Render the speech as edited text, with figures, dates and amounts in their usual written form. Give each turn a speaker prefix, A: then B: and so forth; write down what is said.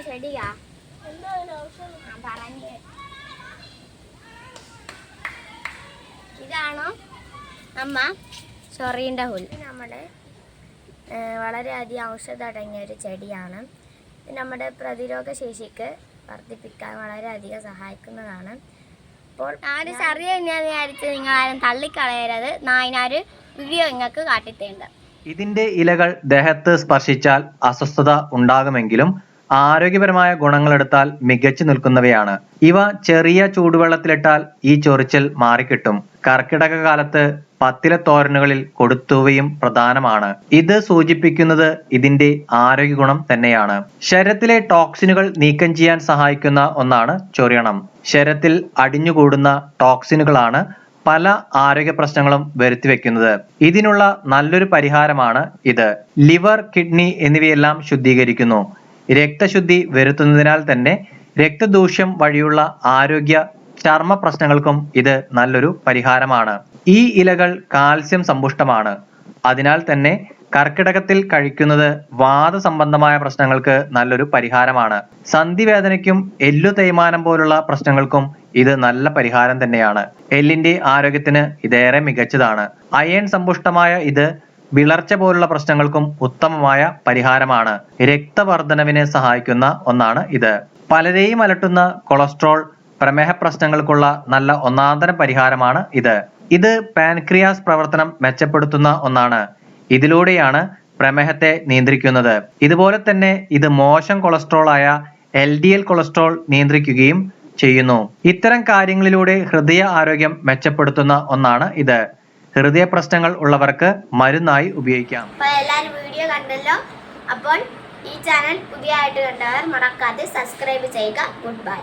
A: ചെടിയാ ഇതാണോ അമ്മ ചൊറിയുടെ പുല്ല്. നമ്മുടെ വളരെയധികം ഔഷധം അടങ്ങിയ ഒരു ചെടിയാണ്. ഇത് നമ്മുടെ പ്രതിരോധ ശേഷിക്ക് വർദ്ധിപ്പിക്കാൻ വളരെയധികം സഹായിക്കുന്നതാണ്. അപ്പോൾ ആരും അറിയാന്ന് വിചാരിച്ച് നിങ്ങളാരും തള്ളിക്കളയരുത്. നായനാര് വീഡിയോ നിങ്ങൾക്ക് കാട്ടിത്തേണ്ട.
B: ഇതിന്റെ ഇലകൾ ദേഹത്ത് സ്പർശിച്ചാൽ അസ്വസ്ഥത ഉണ്ടാകുമെങ്കിലും ആരോഗ്യപരമായ ഗുണങ്ങളെടുത്താൽ മികച്ചു നിൽക്കുന്നവയാണ്. ഇവ ചെറിയ ചൂടുവെള്ളത്തിലിട്ടാൽ ഈ ചൊറിച്ചിൽ മാറിക്കിട്ടും. കർക്കിടക കാലത്ത് പത്തില തോരനുകളിൽ കൊടുത്തുവയും പ്രധാനമാണ്. ഇത് സൂചിപ്പിക്കുന്നത് ഇതിന്റെ ആരോഗ്യ ഗുണം തന്നെയാണ്. ശരീരത്തിലെ ടോക്സിനുകൾ നീക്കം ചെയ്യാൻ സഹായിക്കുന്ന ഒന്നാണ് ചൊറിയണം. ശരീരത്തിൽ അടിഞ്ഞുകൂടുന്ന ടോക്സിനുകളാണ് പല ആരോഗ്യ പ്രശ്നങ്ങളും വരുത്തിവെക്കുന്നത്. ഇതിനുള്ള നല്ലൊരു പരിഹാരമാണ് ഇത്. ലിവർ, കിഡ്നി എന്നിവയെല്ലാം ശുദ്ധീകരിക്കുന്നു. രക്തശുദ്ധി വരുത്തുന്നതിനാൽ തന്നെ രക്തദൂഷ്യം വഴിയുള്ള ആരോഗ്യ ചർമ്മ പ്രശ്നങ്ങൾക്കും ഇത് നല്ലൊരു പരിഹാരമാണ്. ഈ ഇലകൾ കാൽസ്യം സമ്പുഷ്ടമാണ്. അതിനാൽ തന്നെ കർക്കിടകത്തിൽ കഴിക്കുന്നത് വാതസംബന്ധമായ പ്രശ്നങ്ങൾക്ക് നല്ലൊരു പരിഹാരമാണ്. സന്ധിവേദനയ്ക്കും എല്ലു തേയ്മാനം പോലുള്ള പ്രശ്നങ്ങൾക്കും ഇത് നല്ല പരിഹാരം തന്നെയാണ്. എല്ലിന്റെ ആരോഗ്യത്തിന് ഇതേറെ മികച്ചതാണ്. അയൺ സമ്പുഷ്ടമായ ഇത് വിളർച്ച പോലുള്ള പ്രശ്നങ്ങൾക്കും ഉത്തമമായ പരിഹാരമാണ്. രക്തവർദ്ധനവിന് സഹായിക്കുന്ന ഒന്നാണ് ഇത്. പലരെയും അലട്ടുന്ന കൊളസ്ട്രോൾ, പ്രമേഹ പ്രശ്നങ്ങൾക്കുള്ള നല്ല ഒന്നാന്തരം പരിഹാരമാണ് ഇത്. ഇത് പാൻക്രിയാസ് പ്രവർത്തനം മെച്ചപ്പെടുത്തുന്ന ഒന്നാണ്. ഇതിലൂടെയാണ് പ്രമേഹത്തെ നിയന്ത്രിക്കുന്നത്. ഇതുപോലെ തന്നെ ഇത് മോശം കൊളസ്ട്രോൾ ആയ LDL കൊളസ്ട്രോൾ നിയന്ത്രിക്കുകയും ചെയ്യുന്നു. ഇത്തരം കാര്യങ്ങളിലൂടെ ഹൃദയ ആരോഗ്യം മെച്ചപ്പെടുത്തുന്ന ഒന്നാണ് ഇത്. ഹൃദയ പ്രശ്നങ്ങൾ ഉള്ളവർക്ക് മരുന്നായി ഉപയോഗിക്കാം.
A: എല്ലാവരും വീഡിയോ കണ്ടല്ലോ. അപ്പോൾ ഈ ചാനൽ പുതിയതായിട്ട് കണ്ടവർ മറക്കാതെ സബ്സ്ക്രൈബ് ചെയ്യുക. Good bye.